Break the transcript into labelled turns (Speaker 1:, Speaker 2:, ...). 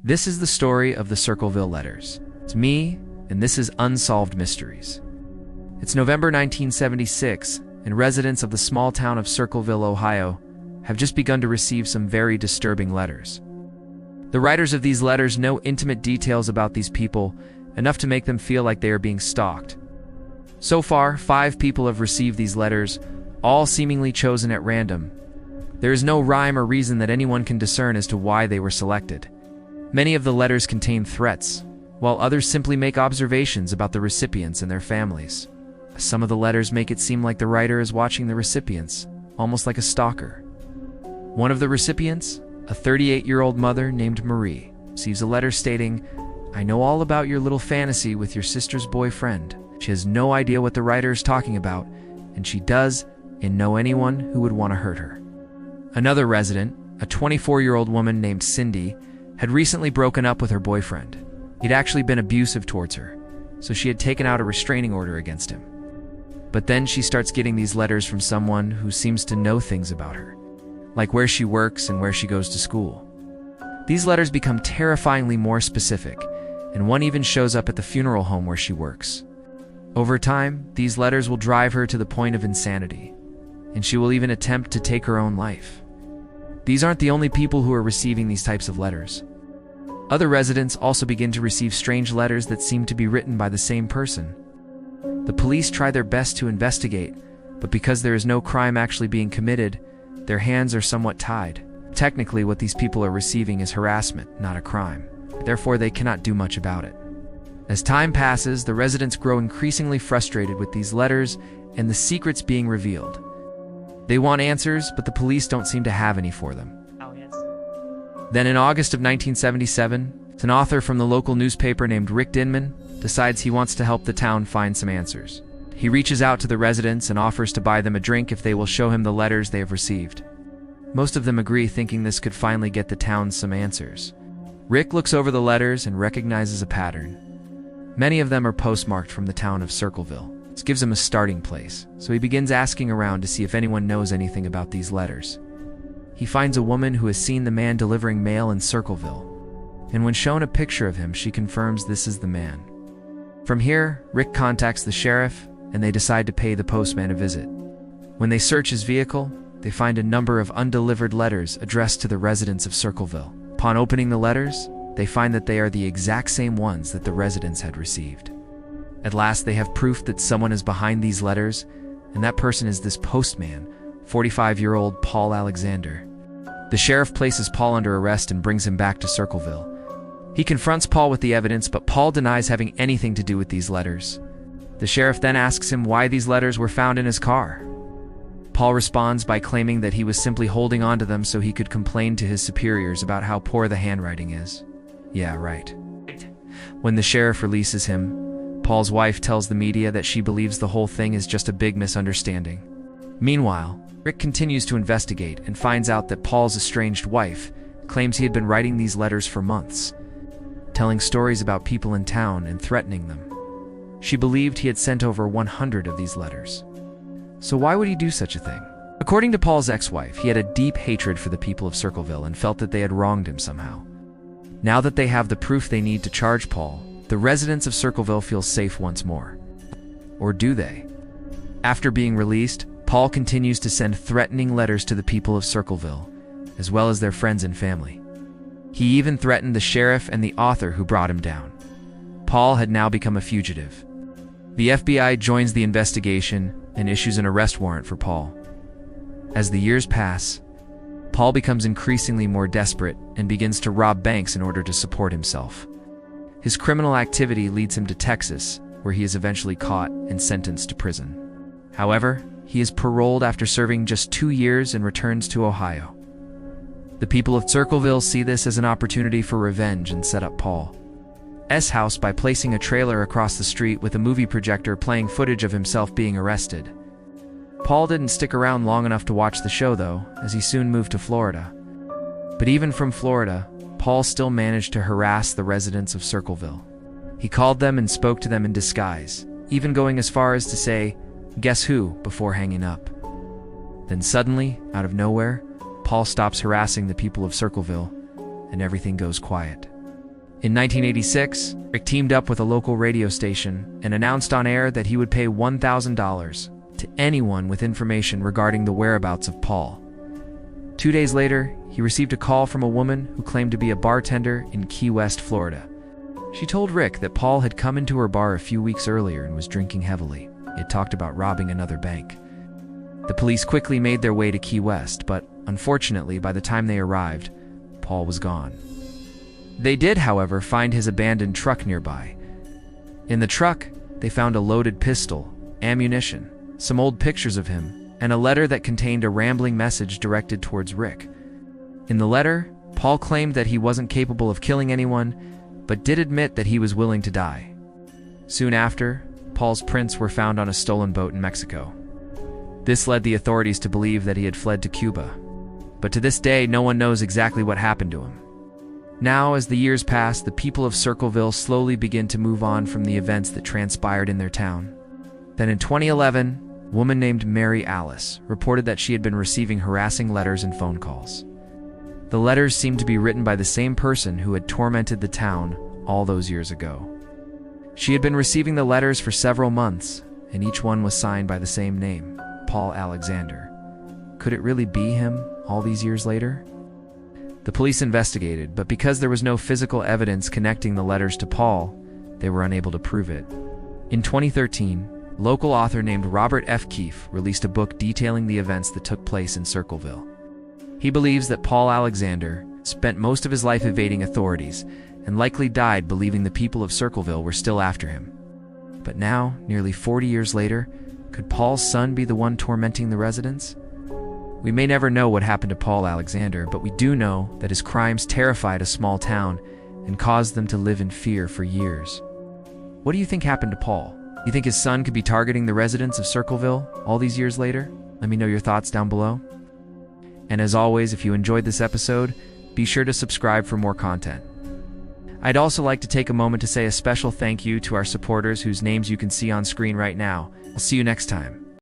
Speaker 1: This is the story of the Circleville Letters. It's me, and this is Unsolved Mysteries. It's November 1976, and residents of the small town of Circleville, Ohio, have just begun to receive some very disturbing letters. The writers of these letters know intimate details about these people, enough to make them feel like they are being stalked. So far, 5 people have received these letters, all seemingly chosen at random. There is no rhyme or reason that anyone can discern as to why they were selected. Many of the letters contain threats, while others simply make observations about the recipients and their families. Some of the letters make it seem like the writer is watching the recipients, almost like a stalker. One of the recipients, a 38-year-old mother named Marie, receives a letter stating, "I know all about your little fantasy with your sister's boyfriend." She has no idea what the writer is talking about, and she does know anyone who would want to hurt her. Another resident, a 24-year-old woman named Cindy, had recently broken up with her boyfriend. He'd actually been abusive towards her, so she had taken out a restraining order against him. But then she starts getting these letters from someone who seems to know things about her, like where she works and where she goes to school. These letters become terrifyingly more specific, and one even shows up at the funeral home where she works. Over time, these letters will drive her to the point of insanity, and she will even attempt to take her own life. These aren't the only people who are receiving these types of letters. Other residents also begin to receive strange letters that seem to be written by the same person. The police try their best to investigate, but because there is no crime actually being committed, their hands are somewhat tied. Technically, what these people are receiving is harassment, not a crime. Therefore, they cannot do much about it. As time passes, the residents grow increasingly frustrated with these letters and the secrets being revealed. They want answers, but the police don't seem to have any for them. Then in August of 1977, an author from the local newspaper named Rick Dinman decides he wants to help the town find some answers. He reaches out to the residents and offers to buy them a drink if they will show him the letters they have received. Most of them agree, thinking this could finally get the town some answers. Rick looks over the letters and recognizes a pattern. Many of them are postmarked from the town of Circleville. This gives him a starting place, so he begins asking around to see if anyone knows anything about these letters. He finds a woman who has seen the man delivering mail in Circleville, and when shown a picture of him, she confirms this is the man. From here, Rick contacts the sheriff, and they decide to pay the postman a visit. When they search his vehicle, they find a number of undelivered letters addressed to the residents of Circleville. Upon opening the letters, they find that they are the exact same ones that the residents had received. At last, they have proof that someone is behind these letters, and that person is this postman, 45-year-old Paul Alexander. The sheriff places Paul under arrest and brings him back to Circleville. He confronts Paul with the evidence, but Paul denies having anything to do with these letters. The sheriff then asks him why these letters were found in his car. Paul responds by claiming that he was simply holding on to them so he could complain to his superiors about how poor the handwriting is. Yeah, right. When the sheriff releases him, Paul's wife tells the media that she believes the whole thing is just a big misunderstanding. Meanwhile, Rick continues to investigate and finds out that Paul's estranged wife claims he had been writing these letters for months, telling stories about people in town and threatening them. She believed he had sent over 100 of these letters. So why would he do such a thing? According to Paul's ex-wife, he had a deep hatred for the people of Circleville and felt that they had wronged him somehow. Now that they have the proof they need to charge Paul, the residents of Circleville feel safe once more. Or do they? After being released, Paul continues to send threatening letters to the people of Circleville, as well as their friends and family. He even threatened the sheriff and the author who brought him down. Paul had now become a fugitive. The FBI joins the investigation and issues an arrest warrant for Paul. As the years pass, Paul becomes increasingly more desperate and begins to rob banks in order to support himself. His criminal activity leads him to Texas, where he is eventually caught and sentenced to prison. However, he is paroled after serving just 2 years and returns to Ohio. The people of Circleville see this as an opportunity for revenge and set up Paul's house by placing a trailer across the street with a movie projector playing footage of himself being arrested. Paul didn't stick around long enough to watch the show, though, as he soon moved to Florida. But even from Florida, Paul still managed to harass the residents of Circleville. He called them and spoke to them in disguise, even going as far as to say, "Guess who?" before hanging up. Then suddenly, out of nowhere, Paul stops harassing the people of Circleville, and everything goes quiet. In 1986, Rick teamed up with a local radio station and announced on air that he would pay $1,000 to anyone with information regarding the whereabouts of Paul. 2 days later, he received a call from a woman who claimed to be a bartender in Key West, Florida. She told Rick that Paul had come into her bar a few weeks earlier and was drinking heavily. He had talked about robbing another bank. The police quickly made their way to Key West, but unfortunately, by the time they arrived, Paul was gone. They did, however, find his abandoned truck nearby. In the truck, they found a loaded pistol, ammunition, some old pictures of him, and a letter that contained a rambling message directed towards Rick. In the letter, Paul claimed that he wasn't capable of killing anyone, but did admit that he was willing to die. Soon after, Paul's prints were found on a stolen boat in Mexico. This led the authorities to believe that he had fled to Cuba. But to this day, no one knows exactly what happened to him. Now, as the years pass, the people of Circleville slowly begin to move on from the events that transpired in their town. Then in 2011, a woman named Mary Alice reported that she had been receiving harassing letters and phone calls. The letters seemed to be written by the same person who had tormented the town all those years ago. She had been receiving the letters for several months, and each one was signed by the same name, Paul Alexander. Could it really be him all these years later? The police investigated, but because there was no physical evidence connecting the letters to Paul, they were unable to prove it. In 2013, a local author named Robert F. Keefe released a book detailing the events that took place in Circleville. He believes that Paul Alexander spent most of his life evading authorities and likely died believing the people of Circleville were still after him. But now, nearly 40 years later, could Paul's son be the one tormenting the residents? We may never know what happened to Paul Alexander, but we do know that his crimes terrified a small town and caused them to live in fear for years. What do you think happened to Paul? You think his son could be targeting the residents of Circleville all these years later? Let me know your thoughts down below. And as always, if you enjoyed this episode, be sure to subscribe for more content. I'd also like to take a moment to say a special thank you to our supporters whose names you can see on screen right now. I'll see you next time.